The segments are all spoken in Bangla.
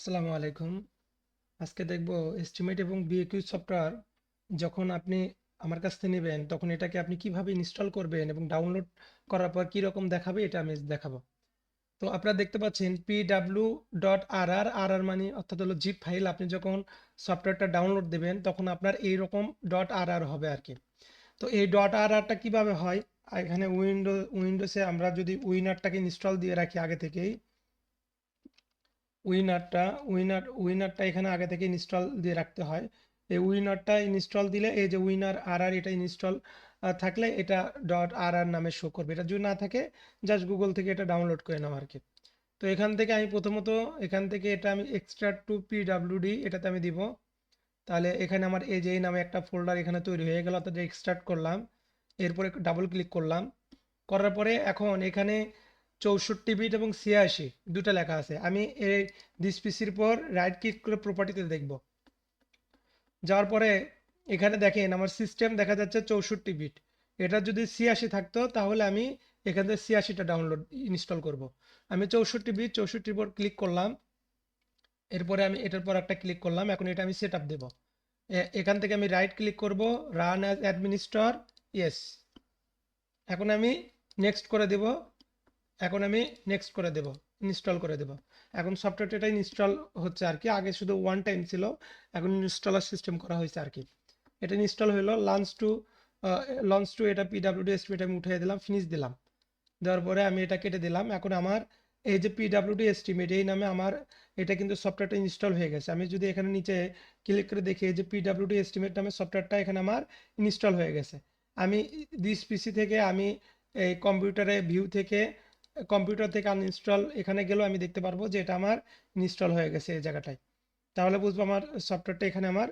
আসসালামু আলাইকুম। আজকে দেখব এস্টিমেট এবং বিএকিউ সফটওয়্যার যখন আপনি আমার কাছ থেকে নেবেন তখন এটাকে আপনি কিভাবে ইনস্টল করবেন এবং ডাউনলোড করার পর কি রকম দেখাবে এটা আমি দেখাবো। তো আপনারা দেখতে পাচ্ছেন pw.rr মানে অর্থাৎ হলো জিপ ফাইল। আপনি যখন সফটওয়্যারটা ডাউনলোড দেবেন তখন আপনার এইরকম .rr হবে আর কি। তো এই .rrটা কিভাবে হয়, এখানে উইন্ডোজে আমরা যদি উইনারটাকে ইনস্টল দিয়ে রাখি আগে থেকেই, উইনারটা উইনারটা এখানে আগে থেকে ইনস্টল দিয়ে রাখতে হয়। এই উইনারটা ইনস্টল দিলে এই যে উইনার আর আর এটা ইনস্টল থাকলে এটা .rr নামে শো করবে। এটা যদি না থাকে জাস্ট গুগল থেকে এটা ডাউনলোড করে নাও আর কি। তো এখান থেকে আমি প্রথমত এখান থেকে এটা আমি এক্সট্রাক্ট টু পিডব্লিউডি এটাতে আমি দিব। তাহলে এখানে আমার এই যে এই নামে একটা ফোল্ডার এখানে তৈরি হয়ে গেল, অর্থাৎ এক্সট্রাক্ট করলাম। এরপরে ডাবল ক্লিক করলাম, করার পরে এখন এখানে 64 বিট এবং 86 দুটো লেখা আছে। আমি এই দিস পিসির পর রাইট ক্লিক করে প্রপার্টিতে দেখব। যাওয়ার পরে এখানে দেখেন আমার সিস্টেম দেখা যাচ্ছে 64 বিট। এটা যদি 86 থাকতো তাহলে আমি এখান থেকে 86টা ডাউনলোড ইনস্টল করব। আমি 64 বিট 64 পর ক্লিক করলাম, এরপরে আমি এটার পর একটা ক্লিক করলাম। এখন এটা আমি সেট আপ দেবো। এখান থেকে আমি রাইট ক্লিক করব, রান অ্যাজ অ্যাডমিনিস্ট্রেটর, ইয়েস। এখন আমি নেক্সট করে দেব। এখন আমি নেক্সট করে দেব, ইনস্টল করে দেব। এখন সফটওয়্যারটা এটা ইনস্টল হচ্ছে আর কি। আগে শুধু ওয়ান টাইম ছিল, এখন ইনস্টলার সিস্টেম করা হয়েছে আর কি। এটা ইনস্টল হলো। লঞ্চ টু এটা পিডব্লিউডি এস্টিমেট আমি উঠিয়ে দিলাম, ফিনিশ দিলাম। দেওয়ার পরে আমি এটা কেটে দিলাম। এখন আমার এই যে পিডব্লিউডি এস্টিমেট এই নামে আমার এটা কিন্তু সফটওয়্যারটা ইনস্টল হয়ে গেছে। আমি যদি এখানে নিচে ক্লিক করে দেখি এই যে পিডব্লিউডি এস্টিমেট নামে সফটওয়্যারটা এখানে আমার ইনস্টল হয়ে গেছে। আমি দিস পিসি থেকে আমি এই কম্পিউটারে ভিউ থেকে কম্পিউটার থেকে আনইনস্টল এখানে গেলেও আমি দেখতে পারবো যে এটা আমার ইনস্টল হয়ে গেছে এই জায়গাটায়। তাহলে বুঝবো আমার সফটওয়্যারটা এখানে আমার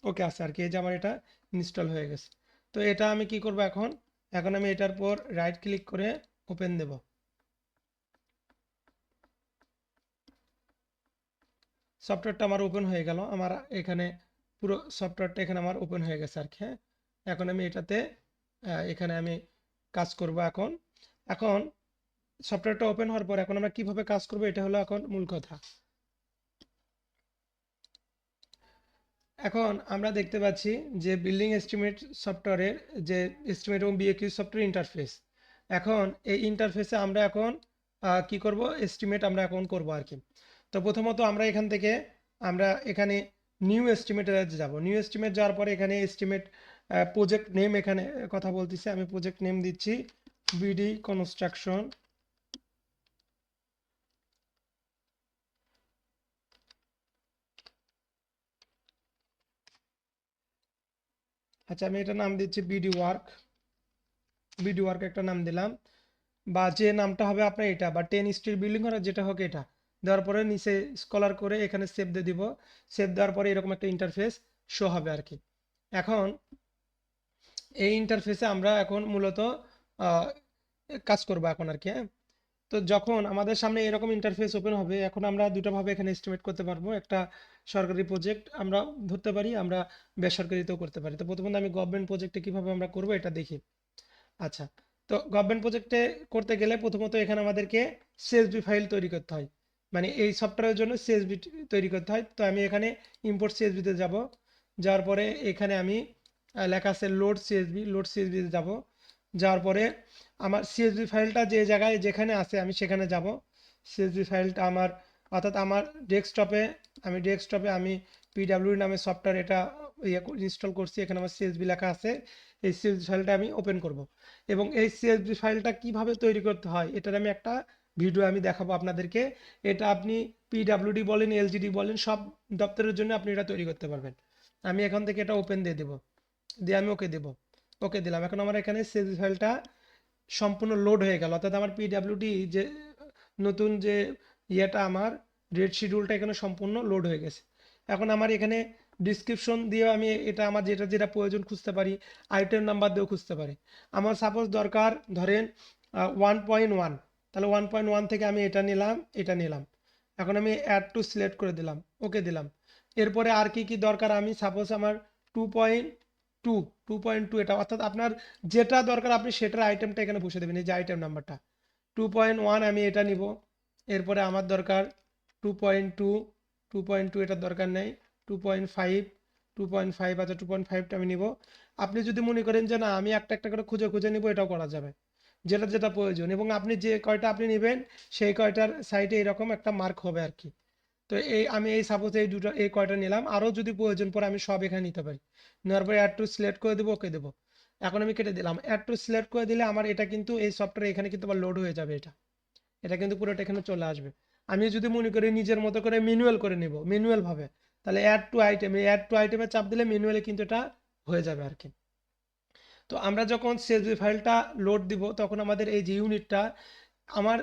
ওকে আছে আর কি। এই যে আমার এটা ইনস্টল হয়ে গেছে। তো এটা আমি কি করব এখন, এখন আমি এটার পর রাইট ক্লিক করে ওপেন দেব। সফটওয়্যারটা আমার ওপেন হয়ে গেল। আমার এখানে পুরো সফটওয়্যারটা এখানে আমার ওপেন হয়ে গেছে আর কি। হ্যাঁ, এখন আমি এটাতে এখানে আমি কাজ করব এখন। এখন সফটওয়্যারটা ওপেন হওয়ার পর এখন আমরা কিভাবে কাজ করব এটা হলো এখন মূল কথা। এখন আমরা দেখতে পাচ্ছি যে বিল্ডিং এস্টিমেট সফটওয়্যারের যে এস্টিমেট এবং বিএকিউ সফটওয়্যার ইন্টারফেস। এখন এই ইন্টারফেসে আমরা এখন কি করব, এস্টিমেট আমরা এখন করব আর কি। তো প্রথমত আমরা এখান থেকে আমরা এখানে নিউ এস্টিমেটে যাব। নিউ এস্টিমেট যাওয়ার পরে এখানে এস্টিমেট প্রজেক্ট নেম এখানে কথা বলতেছি, আমি প্রজেক্ট নেম দিচ্ছি বিডি কনস্ট্রাকশন। আচ্ছা, আমি এটা নাম দিচ্ছি বিডি ওয়ার্ক। বিডি ওয়ার্ক একটা নাম দিলাম, বা যে নামটা হবে আপনার এটা, বা 10 স্ট্রিট বিল্ডিং করা যেটা হোক এটা দেওয়ার পরে নিচে স্কলার করে এখানে সেভ দিয়ে দিব। সেভ দেওয়ার পরে এরকম একটা ইন্টারফেস শো হবে আর কি। এখন এই ইন্টারফেসে আমরা এখন মূলত আহ, কাজ করবো এখন আর কি। হ্যাঁ, তো যখন আমাদের সামনে এরকম ইন্টারফেস ওপেন হবে এখন আমরা দুটো ভাবে এখানে এস্টিমেট করতে পারবো। একটা সরকারি প্রজেক্ট আমরা ধরতে পারি, আমরা বেসরকারিতেও করতে পারি। তো প্রথমত আমি গভর্নমেন্ট প্রজেক্টে কিভাবে আমরা করবো এটা দেখি। আচ্ছা, তো গভর্নমেন্ট প্রজেক্টে করতে গেলে প্রথমত এখানে আমাদেরকে সিএসভি ফাইল তৈরি করতে হয়, মানে এই সফটওয়্যারের জন্য সিএসভি তৈরি করতে হয়। তো আমি এখানে ইম্পোর্ট সিএসভিতে যাব। যাওয়ার পরে এখানে আমি লেখা আছে লোড সিএসভিতে যাব। যাওয়ার পরে আমার সিএসভি ফাইলটা যে জায়গায় যেখানে আছে আমি সেখানে যাব। সিএসভি ফাইলটা আমার অর্থাৎ আমার ডেস্কটপে, আমি পিডাব্লিউ নামে সফটওয়্যার এটা ইনস্টল করছি। এখানে আমার সিএসভি লেখা আছে। এই সিএসভি ফাইলটা আমি ওপেন করব এবং এই সিএসভি ফাইলটা কিভাবে তৈরি করতে হয় এটার আমি একটা ভিডিও আমি দেখাবো আপনাদেরকে। এটা আপনি পিডাব্লিউডি বলেন, এলজিডি বলেন, সব দপ্তরের জন্য আপনি এটা তৈরি করতে পারবেন। আমি এখান থেকে এটা ওপেন দিয়ে দেবো, দিয়ে আমি ওকে দেবো। ওকে দিলাম। এখন আমার এখানে সিএসভি ফাইলটা সম্পূর্ণ লোড হয়ে গেল, অর্থাৎ আমার পিডাব্লিউডি যে নতুন যে ইয়েটা আমার ডেট শিডিউলটা এখানে সম্পূর্ণ লোড হয়ে গেছে। এখন আমার এখানে ডিসক্রিপশন দিয়ে আমি এটা আমার যেটা যেটা প্রয়োজন খুঁজতে পারি, আইটেম নাম্বার দিয়েও খুঁজতে পারি। আমার সাপোজ দরকার ধরেন 1.1, তাহলে 1.1 থেকে আমি এটা নিলাম, এটা নিলাম। এখন আমি অ্যাড টু সিলেক্ট করে দিলাম, ওকে দিলাম। এরপরে আর কি কি দরকার, আমি সাপোজ আমার 2.2, 2.2 এটা, অর্থাৎ আপনার যেটা দরকার আপনি সেটার আইটেমটা এখানে বসে দেবেন, এই যে আইটেম নাম্বারটা 2.1 আমি এটা নিব। এরপরে আমার দরকার 2.2, 2.2 এটার দরকার নেই, 2.5, 2.5, আচ্ছা 2.5টা আমি নিব। আপনি যদি মনে করেন যে না আমি একটা একটা করে খুঁজে খুঁজে নিব, এটাও করা যাবে, যেটা যেটা প্রয়োজন। এবং আপনি যে কয়টা আপনি নেবেন সেই কয়টার সাইডে এরকম একটা মার্ক হবে আর কি। তো এই আমি এই সাপোজ এই দুটো এই কয়টা নিলাম, আরও যদি প্রয়োজন পড়ে আমি সব এখানে নিতে পারি। নেওয়ার পরে অ্যাড টু সিলেক্ট করে দেবো, ওকে দেবো। এখন আমি কেটে দিলাম। অ্যাড টু সিলেক্ট করে দিলে আমার এটা কিন্তু এই সফটওয়্যার এখানে কিন্তু আবার লোড হয়ে যাবে। এটা এটা কিন্তু পুরোটা এখানে চলে আসবে। আমি যদি মনে করি নিজের মতো করে ম্যানুয়াল করে নেব, ম্যানুয়াল ভাবে, তাহলে অ্যাড টু আইটেম, এই অ্যাড টু আইটেমে চাপ দিলে ম্যানুয়ালি কিন্তু এটা হয়ে যাবে আর কি। তো আমরা যখন সিএসভি ফাইলটা লোড দিব তখন আমাদের এই যে ইউনিটটা, আমার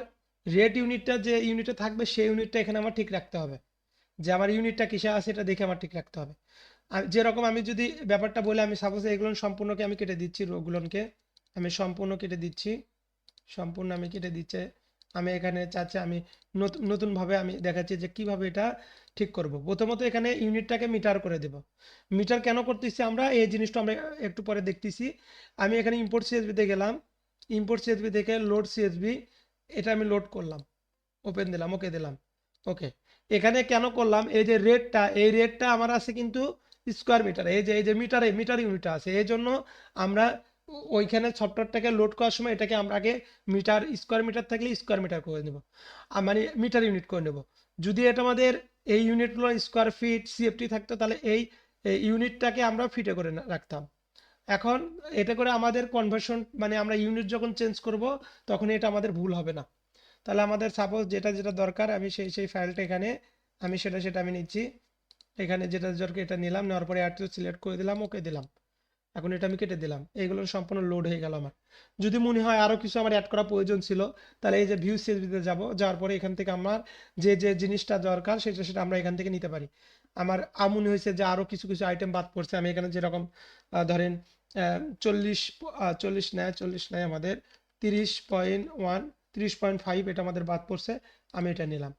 রেট ইউনিটটা যে ইউনিটে থাকবে সেই ইউনিটটা এখানে আমার ঠিক রাখতে হবে, যে আমার ইউনিটটা কিসে আছে এটা দেখে আমার ঠিক রাখতে হবে। আর যেরকম আমি যদি ব্যাপারটা বলে, আমি সাপোজ এগুলো সম্পূর্ণকে আমি কেটে দিচ্ছি, রোগুলোকে আমি সম্পূর্ণ কেটে দিচ্ছি, সম্পূর্ণ আমি কেটে দিচ্ছে। আমি এখানে চাচ্ছি আমি নতুনভাবে আমি দেখাচ্ছি যে কিভাবে এটা ঠিক করব। প্রথমত এখানে ইউনিটটাকে মিটার করে দেব। মিটার কেন করতেছি আমরা, এই জিনিসটা আমরা একটু পরে দেখতেছি। আমি এখানে ইম্পোর্ট সিএসবিতে গেলাম, ইম্পোর্ট সিএসবি থেকে লোড সিএসবি, এটা আমি লোড করলাম, ওপেন দিলাম, ওকে দিলাম, ওকে। এখানে কেন করলাম, এই যে রেটটা, এই রেটটা আমার আছে কিন্তু স্কোয়ার মিটার, এই যে মিটারে মিটার ইউনিটটা আছে, এই জন্য আমরা ওইখানে সফটওয়্যারটাকে লোড করার সময় এটাকে আমরা আগে মিটার, স্কোয়ার মিটার থাকলে স্কোয়ার মিটার করে নেব, মানে মিটার ইউনিট করে নেব। যদি এটা আমাদের এই ইউনিটগুলো স্কোয়ার ফিট সিএফটি থাকতো তাহলে এই ইউনিটটাকে আমরা ফিটে করে রাখতাম। এখন এটা করে আমাদের কনভার্সন, মানে আমরা ইউনিট যখন চেঞ্জ করব তখন এটা আমাদের ভুল হবে না। তাহলে আমাদের সাপোজ যেটা যেটা দরকার আমি সেই ফাইলটা এখানে আমি সেটা আমি নিচ্ছি। এখানে যেটা দরকার এটা নিলাম, নেওয়ার পরে অ্যাড টু সিলেক্ট করে দিলাম, ওকে দিলাম। এখন এটা আমি কেটে দিলাম, এইগুলো সম্পূর্ণ লোড হয়ে গেল আমার। যদি মনে হয় আরও কিছু আমার অ্যাড করা প্রয়োজন ছিল, তাহলে এই যে ভিউ সিএসভিতে যাব, যাওয়ার পরে এখান থেকে আমার যে যে জিনিসটা দরকার সেটা আমরা এখান থেকে নিতে পারি। আমার মনে হয়েছে যে আরও কিছু কিছু আইটেম বাদ পড়ছে, আমি এখানে যেরকম ধরেন 40, 40 নয় আমাদের 30.1, 30.5 এটা আমাদের বাদ পড়ছে, আমি এটা নিলাম।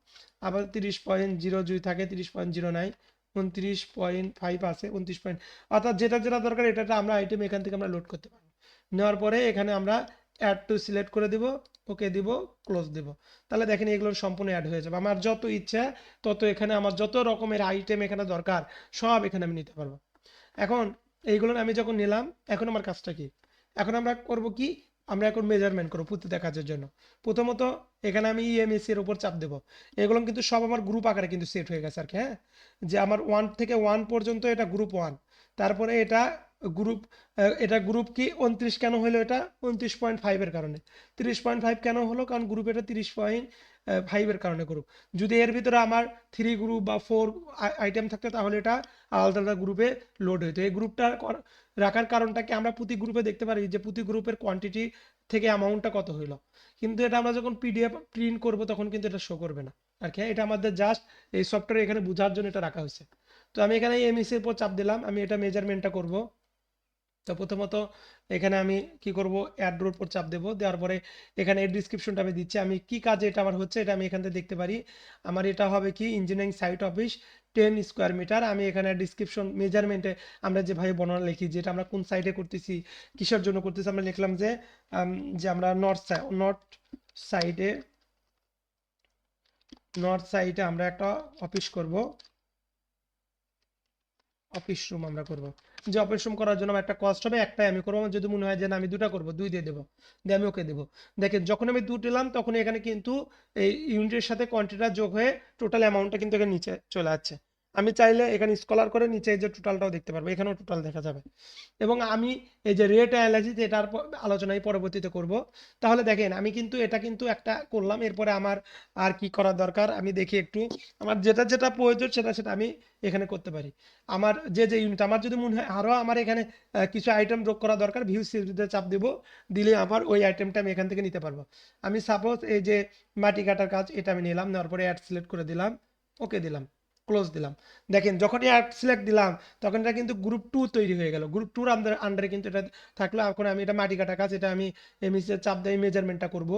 আবার 30.0 যদি থাকে, 30.09, 29.5 আছে, 29 পয়েন্ট, অর্থাৎ যেটা যেটা দরকার এটা আমরা আইটেম এখান থেকে আমরা লোড করতে পারবো। নেওয়ার পরে এখানে আমরা অ্যাড টু সিলেক্ট করে দিব, ওকে দিব, ক্লোজ দিব। তাহলে দেখেন এগুলো সম্পূর্ণ অ্যাড হয়ে যাবে। আমার যত ইচ্ছা তত এখানে আমার যত রকমের আইটেম এখানে দরকার সব এখানে আমি নিতে পারবো। এখন এইগুলো আমি যখন নিলাম, এখন আমার কাজটা কি, এখন আমরা করব কি, আমরা এখন মেজারমেন্ট করবো প্রতিটা কাজের জন্য। প্রথমত এখানে আমি ইএমএসি এর উপর চাপ দেব। এগুলো কিন্তু সব আমার গ্রুপ আকারে কিন্তু সেট হয়ে গেছে আর কি, হ্যাঁ। যে আমার 1 থেকে 1 পর্যন্ত এটা গ্রুপ 1, তারপরে এটা গ্রুপ, এটা গ্রুপ কি 29 কেন হলো, এটা 29.5 এর কারণে। 30.5 কেন হলো, কারণ গ্রুপ এটা 30.5 এর কারণে গ্রুপ। যদি এর ভিতরে আমার 3 গ্রুপ বা 4 আইটেম থাকতো তাহলে এটা আলাদা আলাদা গ্রুপে লোড হইতো। এই গ্রুপটা রাখার কারণটা কি, আমরা প্রতি গ্রুপে দেখতে পারি যে প্রতি গ্রুপের কোয়ান্টিটি থেকে অ্যামাউন্টটা কত হইলো, কিন্তু এটা আমরা যখন পিডিএফ প্রিন্ট করব তখন কিন্তু এটা শো করবে না আর কি। এটা আমাদের জাস্ট এই সফটওয়্যার এখানে বোঝার জন্য এটা রাখা হয়েছে। তো আমি এখানে এমএসি এর উপর চাপ দিলাম, আমি এটা মেজারমেন্টটা করব। তো প্রথমত এখানে আমি কি করব, অ্যাড রোর উপর চাপ দেবো, দেওয়ার পরে এখানে এর ডিসক্রিপশনটা আমি দিচ্ছি, আমি কি কাজে এটা আমার হচ্ছে এটা আমি এখান থেকে দেখতে পারি। আমার এটা হবে কি engineering site office 10 square metre. আমি এখানে ডিসক্রিপশন মেজারমেন্টে আমরা যেভাবে বর্ণনা লিখি, যেটা আমরা কোন সাইডে করতেছি, কিসের জন্য করতেছি, আমরা লিখলাম যে আমরা সাইডে নর্থ সাইডে আমরা একটা অফিস করব, অফিস রুম আমরা করব। যে অফিস রুম করার জন্য আমার একটা কস্ট হবে, একটাই আমি করবো। যদি মনে হয় যে না আমি দুটা করব, 2 দিয়ে দেবো, দিয়ে আমি ওকে দেবো। দেখেন যখন আমি 2 দিলাম তখন এখানে কিন্তু এই ইউনিটের সাথে কোয়ান্টিটিটা যোগ হয়ে টোটাল অ্যামাউন্টটা কিন্তু এখানে নিচে চলে যাচ্ছে। আমি চাইলে এখানে স্কলার করে নিচে এই যে টোটালটাও দেখতে পারবো, এখানেও টোটাল দেখা যাবে। এবং আমি এই যে রেট অ্যানালাইসিস এটার আলোচনায় পরবর্তীতে করব। তাহলে দেখেন আমি কিন্তু এটা কিন্তু একটা করলাম, এরপরে আমার আর কি করা দরকার আমি দেখি একটু। আমার যেটা যেটা প্রয়োজন সেটা আমি এখানে করতে পারি। আমার যে ইউনিট, আমার যদি মনে হয় আরও আমার এখানে কিছু আইটেম যোগ করা দরকার, ভিউ সিরিজে চাপ দেব, দিলে আমার ওই আইটেমটা আমি এখান থেকে নিতে পারবো। আমি সাপোজ এই যে মাটি কাটার কাজ এটা আমি নিলাম, নেওয়ার পরে অ্যাড সিলেক্ট করে দিলাম, ওকে দিলাম, ক্লোজ দিলাম। দেখেন যখনই অ্যাড সিলেক্ট দিলাম তখন এটা কিন্তু গ্রুপ 2 তৈরি হয়ে গেল, গ্রুপ 2 আন্ডারে কিন্তু এটা থাকলো। এখন আমি এটা মাটি কাটার কাজ, এটা আমি এমএসি চাপ দিয়ে মেজারমেন্টটা করব।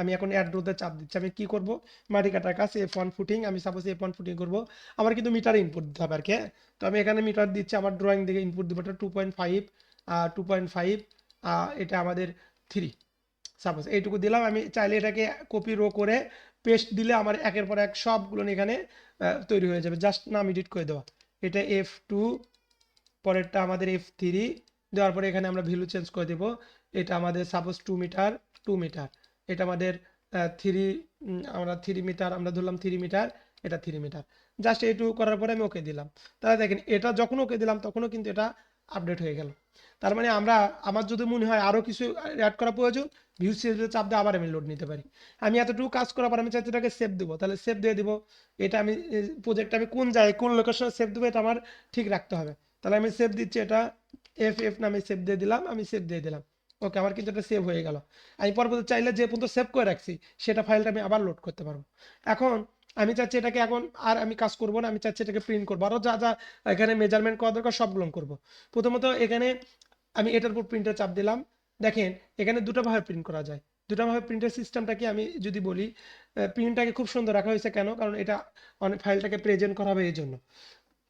আমি এখন অ্যাড রোতে চাপ দিচ্ছি, আমি কি করব, মাটি কাটার কাজ F1 ফুটিং, আমি সাপোজ F1 ফুটিং করব। আমার কিন্তু মিটারে ইনপুট দিতে হবে আর কি, হ্যাঁ। তো আমি এখানে মিটার দিচ্ছি, আমার ড্রয়িং দিকে ইনপুট দিব, এটা 2.5, 2.5, এটা আমাদের 3, সাপোজ এইটুকু দিলাম। আমি চাইলে এটাকে কপি রো করে পেস্ট দিলে আমার একের পর এক সবগুলো এখানে তৈরি হয়ে যাবে, জাস্ট নাম এডিট করে দেওয়া। এটা F2, পরেরটা আমাদের F3 দেওয়ার পরে এখানে আমরা ভ্যালু চেঞ্জ করে দেব। এটা আমাদের সাপোজ 2 মিটার, 2 মিটার। এটা আমাদের 3 আমরা 3 মিটার আমরা ধরলাম 3 মিটার, এটা 3 মিটার। জাস্ট এইটুকু করার পরে আমি ওকে দিলাম। তাহলে দেখেন এটা যখন ওকে দিলাম তখনও কিন্তু এটা আপডেট হয়ে গেল। তার মানে আমার যদি মনে হয় আরও কিছু অ্যাড করা প্রয়োজন, ভিউ সিরিজে চাপ দিয়ে আবার আমি লোড নিতে পারি। আমি এতটুকু কাজ করার পর আমি চাইছি এটাকে সেভ দেবো, তাহলে সেভ দিয়ে দিব। এটা আমি প্রজেক্ট আমি কোন জায়গায় কোন লোকেশনে সেভ দেবো এটা আমার ঠিক রাখতে হবে। তাহলে আমি সেভ দিচ্ছি, এটা এফ নামে সেভ দিয়ে দিলাম, আমি সেভ দিয়ে দিলাম। ওকে, আমার কিন্তু এটা সেভ হয়ে গেল। আমি পরবর্তী চাইলে যে পর্যন্ত সেভ করে রাখছি সেটা ফাইলটা আমি আবার লোড করতে পারবো। এখন আমি চাচ্ছি এটাকে এখন আর আমি কাজ করব না, আমি চাচ্ছি এটাকে প্রিন্ট করবো, আরও যা যা এখানে মেজারমেন্ট করা দরকার সবগুলো করবো। প্রথমত এখানে আমি এটার উপর প্রিন্টের চাপ দিলাম। দেখেন এখানে দুটো ভাবে প্রিন্ট করা যায়। দুটো ভাবে প্রিন্টের সিস্টেমটা কি আমি যদি বলি, প্রিন্টটাকে খুব সুন্দর রাখা হয়েছে কেন, কারণ এটা অনেক ফাইলটাকে প্রেজেন্ট করা হবে এই জন্য।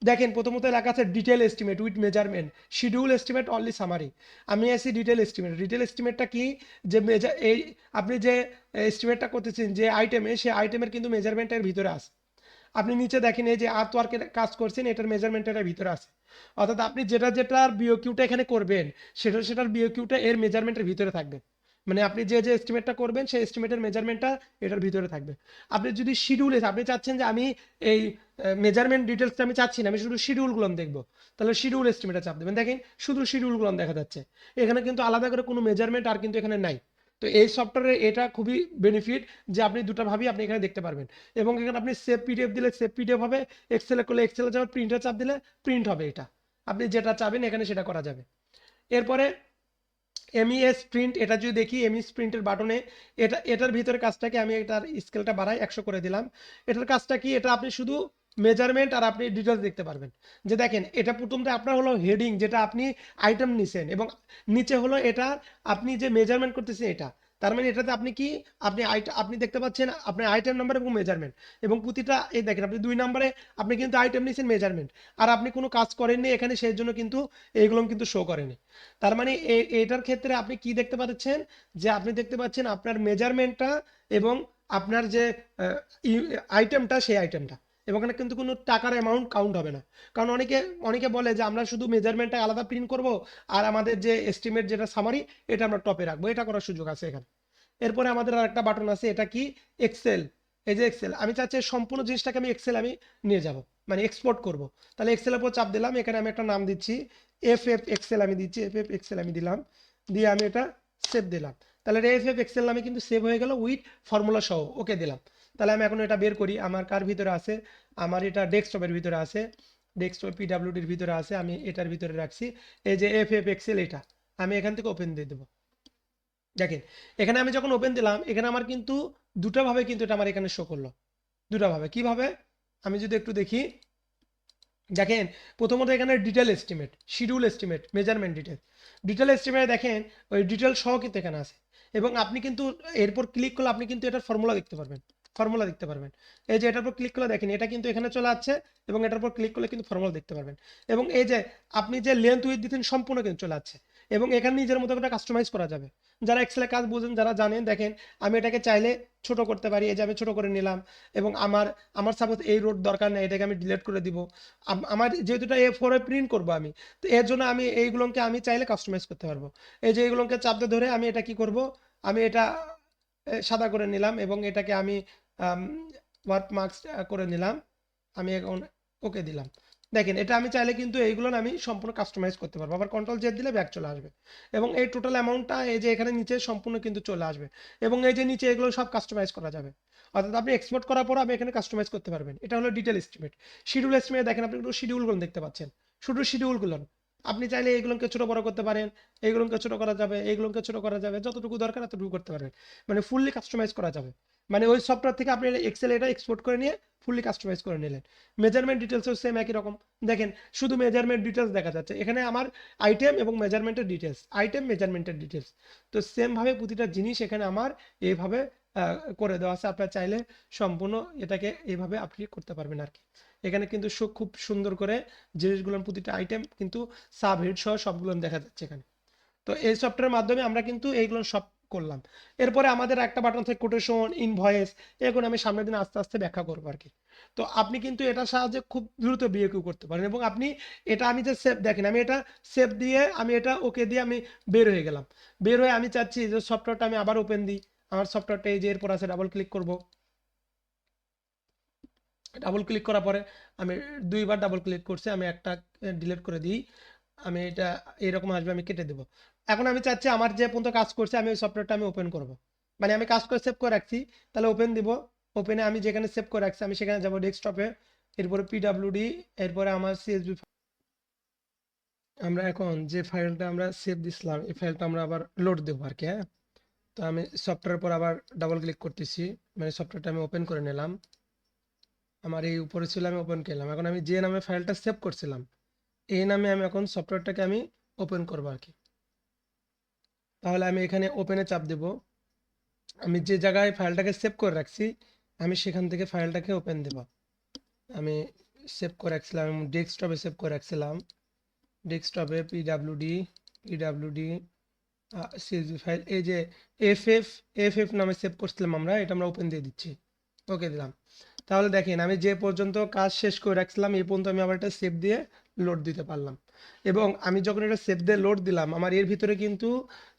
দেখেন প্রথমত লেখা আছে detail estimate with measurement, schedule estimate only summary. আমি আছি ডিটেল এস্টিমেট। ডিটেল এস্টিমেটটা কি, যে এই আপনি যে এস্টিমেটটা করতেছেন যে আইটেমে, সেই আইটেমের কিন্তু মেজারমেন্টের ভিতরে আছে। আপনি নিচে দেখেন এই যে আর্ট ওয়ার্কের কাজ করছেন, এটার মেজারমেন্টের ভিতরে আছে। অর্থাৎ আপনি যেটার বিওকিউটা এখানে করবেন সেটার বিওকিউটা এর মেজারমেন্টের ভিতরে থাকবে। মানে আপনি যে এস্টিমেটটা করবেন সেই এস্টিমেটের মেজারমেন্টটা এটার ভিতরে থাকবে। আপনি যদি শিডিউলে আপনি চাচ্ছেন যে আমি এই মেজারমেন্ট ডিটেলসটা আমি চাচ্ছি না, আমি শুধু শিডিউলগুলো দেখবো, তাহলে শিডিউল এস্টিমেটে চাপ দেবেন। দেখেন শুধু শিডিউলগুলো দেখা যাচ্ছে, এখানে কিন্তু আলাদা করে কোনো মেজারমেন্ট আর কিন্তু এখানে নাই। তো এই সফটওয়্যারে এটা খুবই বেনিফিট যে আপনি দুটো ভাবেই আপনি এখানে দেখতে পারবেন। এবং এখানে আপনি সেভ পিডিএফ দিলে সেভ পিডিএফ হবে, এক্সেলে করলে এক্সেলে যাবে, প্রিন্টার চাপ দিলে প্রিন্ট হবে। এটা আপনি যেটা চাবেন এখানে সেটা করা যাবে। এরপরে এমইএস প্রিন্ট, এটা যদি দেখি এমইএস প্রিন্টের বাটনে এটার ভিতরে কাজটাকে আমি এটার স্কেলটা বাড়াই 100 করে দিলাম। এটার কাজটা কি, এটা আপনি শুধু মেজারমেন্ট আর আপনি ডিটেলস দেখতে পারবেন। যে দেখেন এটা প্রথমটা আপনার হলো হেডিং, যেটা আপনি আইটেম নিছেন, এবং নিচে হলো এটা আপনি যে মেজারমেন্ট করতেছেন এটা। তার মানে এটাতে আপনি কি আপনি দেখতে পাচ্ছেন আপনার আইটেম নাম্বার এবং মেজারমেন্ট, এবং প্রতিটা এই দেখেন আপনি 2 নম্বরে আপনি কিন্তু আইটেম নিছেন, মেজারমেন্ট, আর আপনি কোনো কাজ করেননি এখানে, সেই জন্য কিন্তু এইগুলো কিন্তু শো করেনি। তার মানে এটার ক্ষেত্রে আপনি কি দেখতে পাচ্ছেন, যে আপনি দেখতে পাচ্ছেন আপনার মেজারমেন্টটা এবং আপনার যে আইটেমটা, সেই আইটেমটা, এবং এখানে কিন্তু কোনো টাকার অ্যামাউন্ট কাউন্ট হবে না। কারণ অনেকে বলে যে আমরা শুধু মেজারমেন্টটা আলাদা প্রিন্ট করব আর আমাদের যে এস্টিমেট যেটা সামারি এটা আমরা টপে রাখবো, এটা করার সুযোগ আছে এখানে। এরপরে আমাদের আরেকটা বাটন আছে, এটা কি এক্সেল। এই যে এক্সেল, আমি চাচ্ছি সম্পূর্ণ জিনিসটাকে আমি এক্সেল আমি নিয়ে যাব, মানে এক্সপোর্ট করব। তাহলে এক্সেলের উপর চাপ দিলাম, এখানে আমি একটা নাম দিচ্ছি এফ এক্সেল, আমি দিচ্ছি এফ এক্সেল আমি দিলাম, দিয়ে আমি এটা সেভ দিলাম। তাহলে এফ এক্সেল নামে কিন্তু সেভ হয়ে গেল উইথ ফর্মুলা সহ, ওকে দিলাম। তাহলে আমি এখন এটা বের করি, আমার কার ভিতরে আছে, আমার এটা ডেস্কটপের ভিতরে আছে, ডেস্কটপ পিডাব্লিউডির ভিতরে আছে, আমি এটার ভিতরে রাখছি। এই যে এফ এক্সেল, এটা আমি এখান থেকে ওপেন দিয়ে দেবো। দেখেন এখানে আমি যখন ওপেন দিলাম, এখানে আমার কিন্তু দুটো ভাবে কিন্তু এটা আমার এখানে শো করলো, দুটো ভাবে। কিভাবে আমি যদি একটু দেখি, দেখেন প্রথমত এখানে detail estimate, schedule estimate, measurement detail. Detail এস্টিমেটে দেখেন ওই ডিটেল সহ কিন্তু এখানে আছে, এবং আপনি কিন্তু এরপর ক্লিক করলে আপনি কিন্তু এটার ফর্মুলা দেখতে পারবেন, ফর্মুলা দেখতে পারবেন। এই যে এটার উপর ক্লিক করলে দেখেন এটা কিন্তু এখানে চলে আসছে, এবং এটার উপর ক্লিক করলে কিন্তু ফর্মুলা দেখতে পারবেন। এবং এই যে আপনি যে লেন্থ উইথ দিতেন সম্পূর্ণ কিন্তু চলে আসছে, এবং এখানে নিজের মতো করে কাস্টমাইজ করা যাবে। যারা এক্সেলে কাজ বুঝেন, যারা জানেন, দেখেন আমি এটাকে চাইলে ছোট করতে পারি, এই যে আমি ছোট করে নিলাম, এবং আমার সাপোজ এই রোড দরকার নেই, এটাকে আমি ডিলিট করে দিব। আমার যেহেতু এটা A4 এ প্রিন্ট করব আমি, তো এর জন্য আমি এইগুলোকে আমি চাইলে কাস্টমাইজ করতে পারবো। এই যে এইগুলোকে চাপ দিয়ে ধরে আমি এটা কি করব, আমি এটা সাদা করে নিলাম, এবং এটাকে আমি ওয়ার্ক মার্কস করে নিলাম। আমি এখন ওকে দিলাম। দেখেন এটা আমি চাইলে কিন্তু এইগুলো আমি সম্পূর্ণ কাস্টমাইজ করতে পারবো, আবার কন্ট্রোল জেড দিলে ব্যাক চলে আসবে, এবং এই টোটাল অ্যামাউন্টটা এই যে এখানে নিচে সম্পূর্ণ কিন্তু চলে আসবে, এবং এই যে নিচে এগুলো সব কাস্টমাইজ করা যাবে। অর্থাৎ আপনি এক্সপোর্ট করার পর আপনি এখানে কাস্টমাইজ করতে পারবেন। এটা হলো ডিটেল এস্টিমেট। শিডিউল এস্টিমেট দেখেন আপনি একটু শিডিউলগুলো দেখতে পাচ্ছেন, শুধু শিডিউলগুলো। আপনি চাইলে এইগুলোকে ছোট বড় করতে পারেন, এইগুলোকে ছোট করা যাবে, এইগুলোকে ছোট করা যাবে, যতটুকু দরকার ততটুকু করতে পারবেন, মানে ফুললি কাস্টমাইজ করা যাবে। মানে ওই সফটওয়্যার থেকে আপনি এক্সেল এটা এক্সপোর্ট করে নিয়ে ফুললি কাস্টমাইজ করে নিলেন। মেজারমেন্ট ডিটেলসও সেম একই রকম। দেখেন শুধু মেজারমেন্ট ডিটেলস দেখা যাচ্ছে এখানে, আমার আইটেম এবং মেজারমেন্টের ডিটেলস, আইটেম মেজারমেন্টের ডিটেলস। তো সেম ভাবে প্রতিটা জিনিস এখানে আমার এইভাবে করে দেওয়া আছে। আপনার চাইলে সম্পূর্ণ এটাকে এইভাবে আপনি করতে পারবেন আর কি। এখানে কিন্তু খুব সুন্দর করে জিনিসগুলোর প্রতিটা আইটেম কিন্তু সাব হেড সহ সবগুলো দেখা যাচ্ছে এখানে। তো এই সফটওয়্যারের মাধ্যমে আমরা কিন্তু এইগুলো সব করলাম। এরপরে আমাদের একটা বাটন থাকে কোটেশন, ইনভয়েস, এগুলো আমি সামনের দিন আস্তে আস্তে ব্যাখ্যা করবো আর কি। তো আপনি কিন্তু এটার সাহায্যে খুব দ্রুত বিএকিউ করতে পারেন, এবং আপনি এটা আমি যে সেভ দেখেন, আমি এটা সেভ দিয়ে আমি এটা ওকে দিয়ে আমি বের হয়ে গেলাম। বের হয়ে আমি চাচ্ছি যে সফটওয়্যারটা আমি আবার ওপেন দিই। আমার সফটওয়্যারটা এই যে এরপর আছে, ডাবল ক্লিক করব। ডাবল ক্লিক করার পরে আমি দুইবার ডাবল ক্লিক করছি, আমি একটা ডিলিট করে দিই। আমি এটা এরকম আসবে, আমি কেটে দেবো। এখন আমি চাচ্ছি আমার যে পর্যন্ত কাজ করছে আমি ওই সফটওয়্যারটা আমি ওপেন করব। মানে আমি কাজ করে সেভ করে রাখছি, তাহলে ওপেন দিব। ওপেনে আমি যেখানে সেভ করে রাখছি আমি সেখানে যাব ডেস্কটপে, এরপরে পিডাব্লিউডি, এরপরে আমার সিএসভি। আমরা এখন যে ফাইলটা আমরা সেভ দিছিলাম এই ফাইলটা আমরা আবার লোড দেবো আর কি। হ্যাঁ, তো আমি সফটওয়্যারের পর আবার ডাবল ক্লিক করতেছি, মানে সফটওয়্যারটা আমি ওপেন করে নিলাম। আমার এই উপরে ছিল, আমি ওপেন করলাম। এখন আমি যে নামে ফাইলটা সেভ করছিলাম এই নামে আমি এখন সফটওয়্যারটাকে আমি ওপেন করবো আর কি। তাহলে আমি এখানে ওপেনে চাপ দেব। আমি যে জায়গায় ফাইলটাকে সেভ করে রাখছি আমি সেখান থেকে ফাইলটাকে ওপেন দেব। আমি সেভ করে রাখছিলাম, ডেস্কটপে সেভ করে রাখছিলাম। ডেস্কটপে পিডাব্লিউডি সিএসভি ফাইল, এই যে এফ নামে সেভ করছিলাম আমরা, এটা আমরা ওপেন দিয়ে দিচ্ছি, ওকে দিলাম। তাহলে দেখেন আমি যে পর্যন্ত কাজ শেষ করে রাখছিলাম এই পর্যন্ত আমি আবার এটা সেভ দিয়ে লোড দিতে পারলাম। এবং আমি যখন এটা সেভ দিয়ে লোড দিলাম আমার এর ভিতরে কিন্তু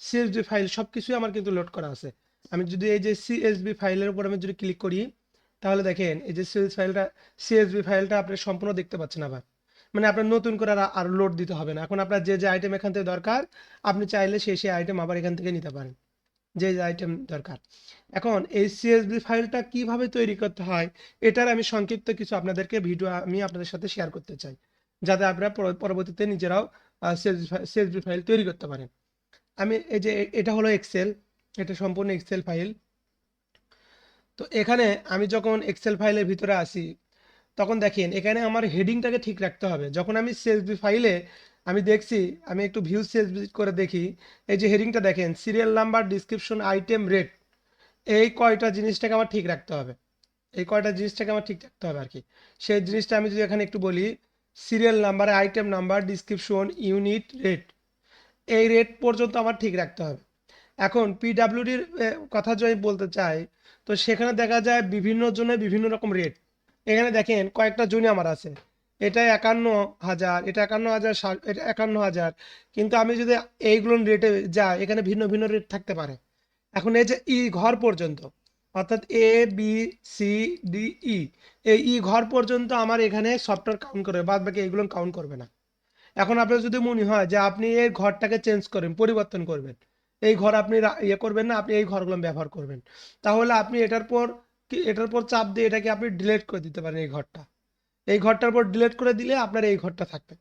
সিএসভি ফাইল সব কিছুই আমার কিন্তু লোড করা আছে। আমি যদি এই যে সিএসভি ফাইলের উপর আমি যদি ক্লিক করি তাহলে দেখেন এই যে সিএসভি ফাইলটা আপনি সম্পূর্ণ দেখতে পাচ্ছেন আবার। মানে আপনার নতুন করে আর লোড দিতে হবে না। এখন আপনার যে যে আইটেম এখান থেকে দরকার আপনি চাইলে সেই আইটেম আবার এখান থেকে নিতে পারেন, যে যে আইটেম দরকার। এখন এই সিএসভি ফাইলটা কিভাবে তৈরি করতে হয় এটার আমি সংক্ষিপ্ত কিছু আপনাদেরকে ভিডিও আমি আপনাদের সাথে শেয়ার করতে চাই, যাতে আপনারা পরবর্তীতে নিজেরাও সিএসভি ফাইল তৈরি করতে পারেন। আমি এই যে এটা হলো এক্সেল, এটা সম্পূর্ণ এক্সেল ফাইল। তো এখানে আমি যখন এক্সেল ফাইলের ভিতরে আসি তখন দেখেন এখানে আমার হেডিংটাকে ঠিক রাখতে হবে। যখন আমি সিএসভি ফাইলে আমি দেখছি, আমি একটু ভিউ সিএসভি করে দেখি, এই যে হেডিংটা দেখেন serial number, description, item, rate, এই কয়টা জিনিসটাকে আমার ঠিক রাখতে হবে। এই কয়টা জিনিসটাকে আমার ঠিক রাখতে হবে আর কি। সেই জিনিসটা আমি যদি এখানে একটু বলি, serial number, item number, description, unit, rate, এই রেট পর্যন্ত আমার ঠিক রাখতে হবে। এখন পিডাব্লিউডির কথা যদি আমি বলতে চাই তো সেখানে দেখা যায় বিভিন্ন জনে বিভিন্ন রকম রেট। এখানে দেখেন কয়েকটা জুনি আমার আছে, এটা 51,000, এটা 51,000, এটা 51,000। কিন্তু আমি যদি এইগুলো রেটে যাই এখানে ভিন্ন ভিন্ন রেট থাকতে পারে। এখন এই যে ই ঘর পর্যন্ত, অর্থাৎ A B C D E, এই ই ঘর পর্যন্ত আমার এখানে সফটওয়্যার কাউন্ট করবে, বাদ বাকি এইগুলো কাউন্ট করবে না। এখন আপনার যদি মনে হয় যে আপনি এই ঘরটাকে চেঞ্জ করেন, পরিবর্তন করবেন, এই ঘর আপনি ইয়ে করবেন না, আপনি এই ঘরগুলো ব্যবহার করবেন, তাহলে আপনি এটার পর চাপ দিয়ে এটাকে আপনি ডিলিট করে দিতে পারেন। এই ঘরটার পর ডিলিট করে দিলে আপনার এই ঘরটা থাকবে।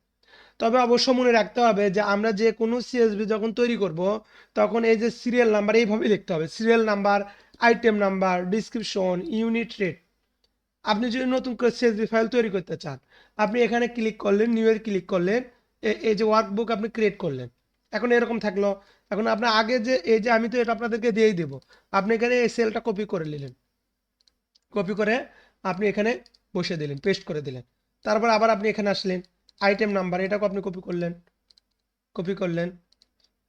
তবে অবশ্য মনে রাখতে হবে যে আমরা যে কোনো সিএসভি যখন তৈরি করব তখন এই যে সিরিয়াল নাম্বার এইভাবে লিখতে হবে, serial number, item number, description, unit, rate. আপনি যদি নতুন করে সিএসভি ফাইল তৈরি করতে চান আপনি এখানে ক্লিক করলেন, নিউ এর ক্লিক করলেন, এই যে ওয়ার্কবুক আপনি ক্রিয়েট করলেন, এখন এরকম থাকলো। এখন আপনার আগে যে এই যে আমি তো এটা আপনাদেরকে দিয়েই দেবো, আপনি এখানে এই সেলটা কপি করে নিলেন, কপি করে আপনি এখানে বসে দিলেন, পেস্ট করে দিলেন। তারপর আবার আপনি এখানে আসলেন, আইটেম নাম্বার এটাকে আপনি কপি করলেন, কপি করলেন,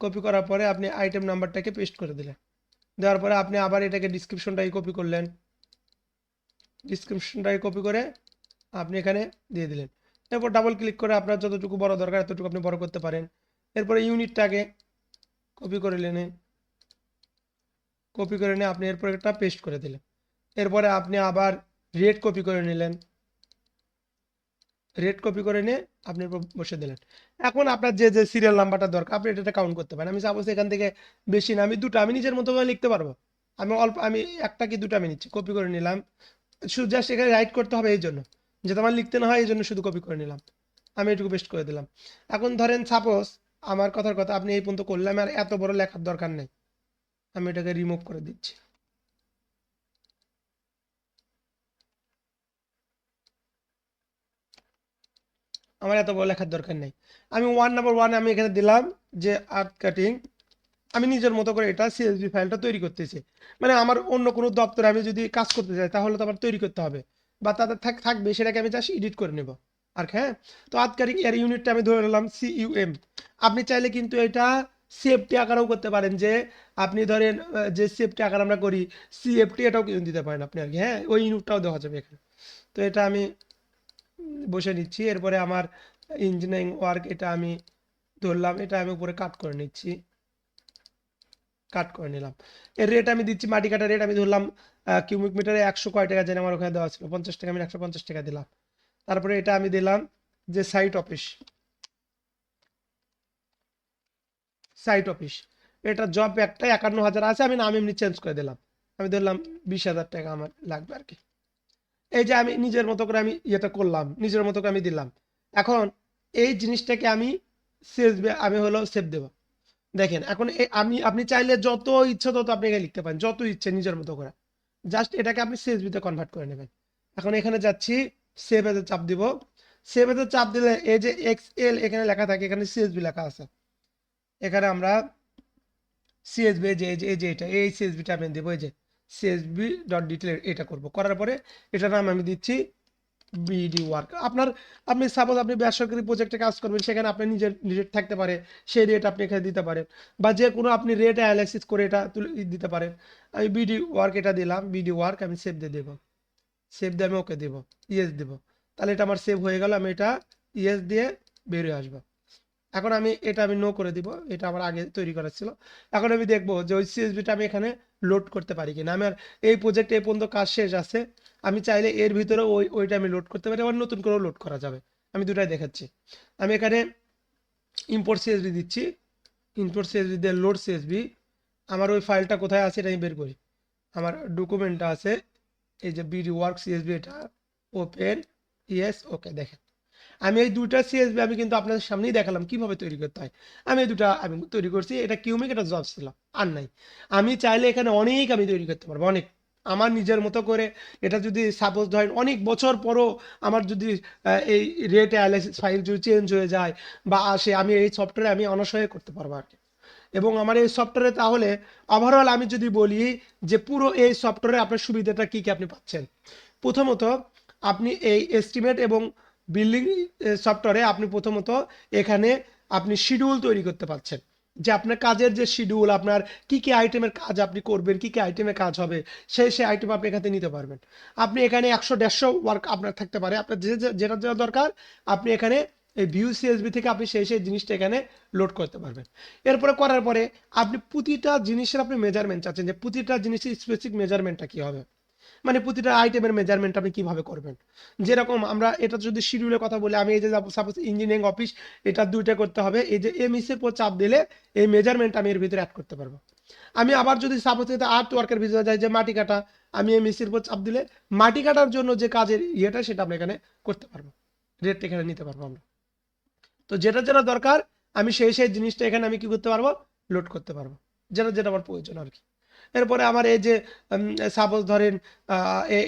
কপি করার পরে আপনি আইটেম নাম্বারটাকে পেস্ট করে দিলেন। দেওয়ার পরে আপনি আবার এটাকে ডিসক্রিপশনটাই কপি করলেন, ডিসক্রিপশনটাই কপি করে আপনি এখানে দিয়ে দিলেন। এরপর ডাবল ক্লিক করে আপনার যতটুকু বড় দরকার এতটুকু আপনি বড় করতে পারেন। এরপরে ইউনিটটাকে কপি করে নিলেন, কপি করে নিয়ে আপনি এরপর একটা পেস্ট করে দিলেন। এরপরে আপনি আবার রেট কপি করে নিলেন, রেট কপি করে নিয়ে আপনি এরপর বসে দিলেন। এখন আপনার যে যে সিরিয়াল নাম্বারটা দরকার আপনি এটা কাউন্ট করতে পারেন। আমি সাপোজ এখান থেকে বেশি না, আমি দুটো আমি নিজের মতো করে লিখতে পারবো। আমি একটা কি দুটো আমি নিচ্ছি, কপি করে নিলাম। শুধু জাস্ট এখানে রাইট করতে হবে এই জন্য, যাতে আমার লিখতে না হয় এই জন্য শুধু কপি করে নিলাম। আমি এটুকু পেস্ট করে দিলাম। এখন ধরেন সাপোজ আমার কথার কথা আপনি এই পর্যন্ত করলাম, আর এত বড় লেখার দরকার নেই, আমি এটাকে রিমুভ করে দিচ্ছি। আমার এত বড় লেখার দরকার নেই। আমি নাম্বার 1 আমি এখানে দিলাম যে আর্ট কাটিং। আমি নিজের মতো করে এটা সিএসভি ফাইলটা তৈরি করতেছি। মানে আমার অন্য কোনো দপ্তরে আমি যদি কাজ করতে চাই তাহলে তো আবার তৈরি করতে হবে, বা তাদের থাকবে, সেটাকে আমি জাস্ট এডিট করে নেব আর হ্যাঁ। তো আর্ট কাটিং এর ইউনিটটা আমি ধরে নিলাম CUM। আপনি চাইলে কিন্তু এটা সিএফটি আকারেও করতে পারেন, যে আপনি ধরেন যে সিএফটি আকার আমরা করি সিএফটি, এটাও কিন্তু দিতে পারেন আপনি আর কি। হ্যাঁ, ওই ইনপুটটাও দেওয়া যাবে এখানে। তো এটা আমি বসে নিচ্ছি। এরপরে আমার ইঞ্জিনিয়ারিং ওয়ার্ক এটা আমি ধরলাম, এটা আমি উপরে কাট করে নিচ্ছি, কাট করে নিলাম। এর রেট আমি দিচ্ছি, মাটি কাটার রেট আমি ধরলাম কিউবিক মিটারে 100 কয় টাকা জানি আমার ওখানে দেওয়া ছিল 50 টাকা, আমি 150 টাকা দিলাম। তারপরে এটা আমি দিলাম যে সাইট অফিস, সাইট অফিস এটা জব একটা 51,000 আছে, আমি নাম এমনি চেঞ্জ করে দিলাম, আমি ধরলাম 20,000 টাকা আমার লাগবে আর কি। এই যে আমি নিজের মতো করে আমি ইয়েটা করলাম, নিজের মতো করে আমি দিলাম। এখন এই জিনিসটাকে আমি আমি হলো সেভ দেবো। দেখেন এখন আমি আপনি চাইলে যত ইচ্ছা তত আপনি এখানে লিখতে পারেন, যত ইচ্ছে নিজের মতো করে, জাস্ট এটাকে আপনি সিএসভি তে কনভার্ট করে নেবেন। এখন এখানে যাচ্ছি, সেভ এজে চাপ দিব। সেভ এজে চাপ দিলে এই যে এক্সএল এখানে লেখা থাকে, এখানে সিএসভি লেখা আছে, এখানে আমরা সিএসভি যে এই যে এটা এই সিএসভিটা আমি দেবো, এই যে সিএসভি ডট ডিটেল এটা করব, করার পরে এটার নাম আমি দিচ্ছি বিডি ওয়ার্ক। আপনি সাপোজ আপনি বেসরকারি প্রজেক্টে কাজ করবেন, সেখানে আপনি নিজের রেট থাকতে পারে, সেই রেট আপনি এখানে দিতে পারেন, বা যে কোনো আপনি রেট অ্যানালাইসিস করে এটা তুলে দিতে পারেন। আমি বিডি ওয়ার্ক এটা দিলাম, বিডি ওয়ার্ক আমি সেভ দিয়ে দেবো, সেভ দিয়ে আমি ওকে দেবো, ইয়েস দেবো। তাহলে এটা আমার সেভ হয়ে গেল, আমি এটা ইয়েস দিয়ে বেরিয়ে আসবো। এখন আমি এটা আমি নো করে দিব, এটা আমার আগে তৈরি করা ছিল। এখন আমি দেখবো যে ওই সিএসভিটা আমি এখানে লোড করতে পারি কিনা। আমার এই প্রজেক্টে এই পর্যন্ত কাজ শেষ আছে, আমি চাইলে এর ভিতরে ওইটা আমি লোড করতে পারি, আবার নতুন করেও লোড করা যাবে। আমি দুটাই দেখাচ্ছি। আমি এখানে ইম্পোর্ট সিএসভি দিচ্ছি, ইম্পোর্ট সিএসভি দিয়ে লোড সিএসভি। আমার ওই ফাইলটা কোথায় আছে এটা আমি বের করি, আমার ডকুমেন্টটা আছে এই যে বিডি ওয়ার্ক সিএসভি, এটা ওপেন, ইয়েস, ওকে। দেখেন আমি এই দুইটা সিএসভি আমি কিন্তু আপনাদের সামনেই দেখালাম কিভাবে তৈরি করতে হয়। আমি এই দুটা আমি তৈরি করছি, এটা কিউমিক, এটা জব ছিল, আর নাই। আমি চাইলে এখানে অনেক আমি তৈরি করতে পারবো, অনেক আমার নিজের মতো করে। এটা যদি সাপোজ ধরেন অনেক বছর পরও আমার যদি এই রেট অ্যানালাইসিস ফাইল যদি চেঞ্জ হয়ে যায় বা আসে, আমি এই সফটওয়্যারে আমি অনায়াসে করতে পারবো আর কি। এবং আমার এই সফটওয়্যারে তাহলে ওভারঅল আমি যদি বলি যে পুরো এই সফটওয়্যারে আপনার সুবিধাটা কি কি আপনি পাচ্ছেন। প্রথমত আপনি এই এস্টিমেট এবং বিল্ডিং সফটওয়্যারে আপনি প্রথমত এখানে আপনি শিডিউল তৈরি করতে পারছেন, যে আপনার কাজের যে শিডিউল, আপনার কি কি আইটেমের কাজ আপনি করবেন, কি কি আইটেমের কাজ হবে, সেই আইটেম আপনি এখান থেকে নিতে পারবেন। আপনি এখানে 100-150 ওয়ার্ক আপনার থাকতে পারে, আপনার যেটা যেটা দরকার আপনি এখানে এই ভিউ সিএসবি থেকে আপনি সেই জিনিসটা এখানে লোড করতে পারবেন। এরপরে করার পরে আপনি প্রতিটা জিনিসের আপনি মেজারমেন্ট চাচ্ছেন, যে প্রতিটা জিনিসের স্পেসিফিক মেজারমেন্টটা কি হবে, মানে প্রতিটা আইটেমের মেজারমেন্ট আপনি কিভাবে করবেন। যেরকম আমরা এটা যদি শিডিউলের কথা বলি, আমি এই যে সাপোজ ইঞ্জিনিয়ারিং অফিস, এটা দুইটা করতে হবে, এই যে এমইসি এর পর চাপ দিলে এই মেজারমেন্ট আমি এর ভিতরে অ্যাড করতে পারবো। আমি আবার যদি সাপোজ এটা আর্ট ওয়ার্কের ভিতরে যাই, যে মাটি কাটা, আমি এমইসি এর পর চাপ দিলে মাটি কাটার জন্য যে কাজের ইয়েটা সেটা আমরা এখানে করতে পারবো, রেট এখানে নিতে পারবো আমরা। তো যেটা যেটা দরকার আমি সেই জিনিসটা এখানে আমি কি করতে পারবো, লোড করতে পারবো, যেটা যেটা আমার প্রয়োজন আর কি। এরপরে আমার এই যে সাপোজ ধরেন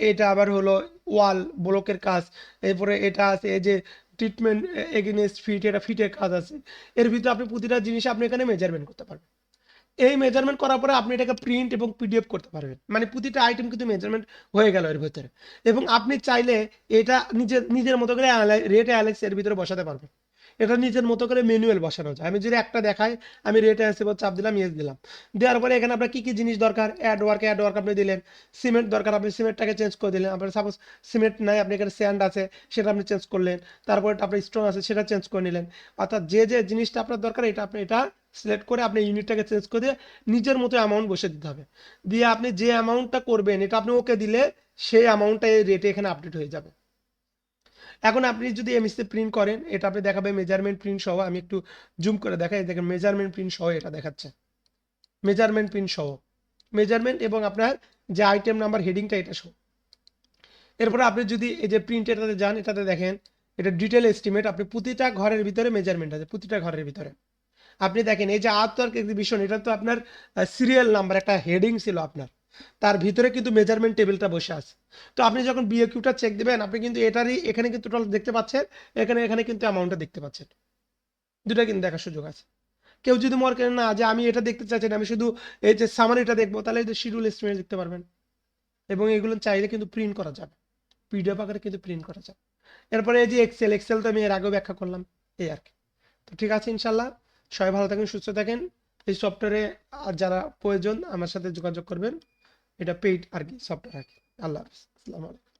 এটা আবার হলো ওয়াল ব্লকের কাজ, এরপরে এটা আছে এই যে ট্রিটমেন্ট এগেনস্ট ফিট, এটা ফিটের কাজ আছে। এর ভিতরে আপনি প্রতিটা জিনিস আপনি এখানে মেজারমেন্ট করতে পারবেন। এই মেজারমেন্ট করার পরে আপনি এটাকে প্রিন্ট এবং পিডিএফ করতে পারবেন, মানে প্রতিটা আইটেম কিন্তু মেজারমেন্ট হয়ে গেল এর ভিতরে। এবং আপনি চাইলে এটা নিজের নিজের মতো করে রেট অ্যালেক্স এর ভিতরে বসাতে পারবেন। এটা নিজের মতো করে ম্যানুয়াল বসানো যায়। আমি যদি একটা দেখাই, আমি রেট অ্যান্সেবল চাপ দিলাম, ইয়েস দিলাম, দেওয়ার পরে এখানে আপনার কি কি জিনিস দরকার, অ্যাড ওয়ার্ক আপনি দিলেন, সিমেন্ট দরকার আপনি সিমেন্টটাকে চেঞ্জ করে দিলেন, আপনার সাপোজ সিমেন্ট নাই, আপনি এখানে স্যান্ড আছে সেটা আপনি চেঞ্জ করলেন, তারপরে আপনার স্টোন আছে সেটা চেঞ্জ করে নিলেন। অর্থাৎ যে যে জিনিসটা আপনার দরকার এটা আপনি এটা সিলেক্ট করে আপনি ইউনিটটাকে চেঞ্জ করে দিয়ে নিজের মতো অ্যামাউন্ট বসে দিতে হবে। দিয়ে আপনি যে অ্যামাউন্টটা করবেন এটা আপনি ওকে দিলে সেই অ্যামাউন্টটা এই রেটে এখানে আপডেট হয়ে যাবে। এখন আপনি যদি এমএসতে প্রিন্ট করেন, এটা আপনি দেখাবে মেজারমেন্ট প্রিন্ট সহ। আমি একটু জুম করে দেখাই, দেখেন মেজারমেন্ট প্রিন্ট সহ এটা দেখাচ্ছে, মেজারমেন্ট প্রিন্ট সহ, মেজারমেন্ট এবং আপনার যে আইটেম নাম্বার হেডিংটা এটা সহ। এরপরে আপনি যদি এই যে প্রিন্ট এটাতে যান, এটাতে দেখেন এটা ডিটেল এস্টিমেট, আপনি প্রতিটা ঘরের ভিতরে মেজারমেন্ট আছে, প্রতিটা ঘরের ভিতরে। আপনি দেখেন এই যে আর্টওয়ার্ক এক্সিবিশন, এটা তো আপনার সিরিয়াল নাম্বার একটা হেডিং ছিল আপনার, তার ভিতরে কিন্তু মেজারমেন্ট টেবিলটা বসে আছে। তো আপনি যখন বিএকিউটা চেক দিবেন আপনি কিন্তু এটারই এখানে কিন্তু টোটাল দেখতে পাচ্ছেন, এখানে এখানে কিন্তু অ্যামাউন্টটা দেখতে পাচ্ছেন, দুটা কিন্তু দেখার সুযোগ আছে। কেউ যদি মনে করেন না যে আমি এটা দেখতে চাচ্ছেন, আমি শুধু এই যে সামারিটা দেখবো, তাহলে এই যে শিডিউল এস্টিমেট দেখতে পারবেন। এবং এগুলো চাইলে কিন্তু প্রিন্ট করা যাবে, পিডিএফ আকারে কিন্তু প্রিন্ট করা যাবে। এরপরে এই যে এক্সেল তো আমি এর আগেও ব্যাখ্যা করলাম, এই আর কি। তো ঠিক আছে, ইনশাল্লাহ সবাই ভালো থাকেন, সুস্থ থাকেন। এই সফটওয়্যারে যারা প্রয়োজন আমার সাথে যোগাযোগ করবেন। এটা পেইড আর কি সফটওয়্যার আর কি। আল্লাহ হাফিজ। আসসালামু আলাইকুম।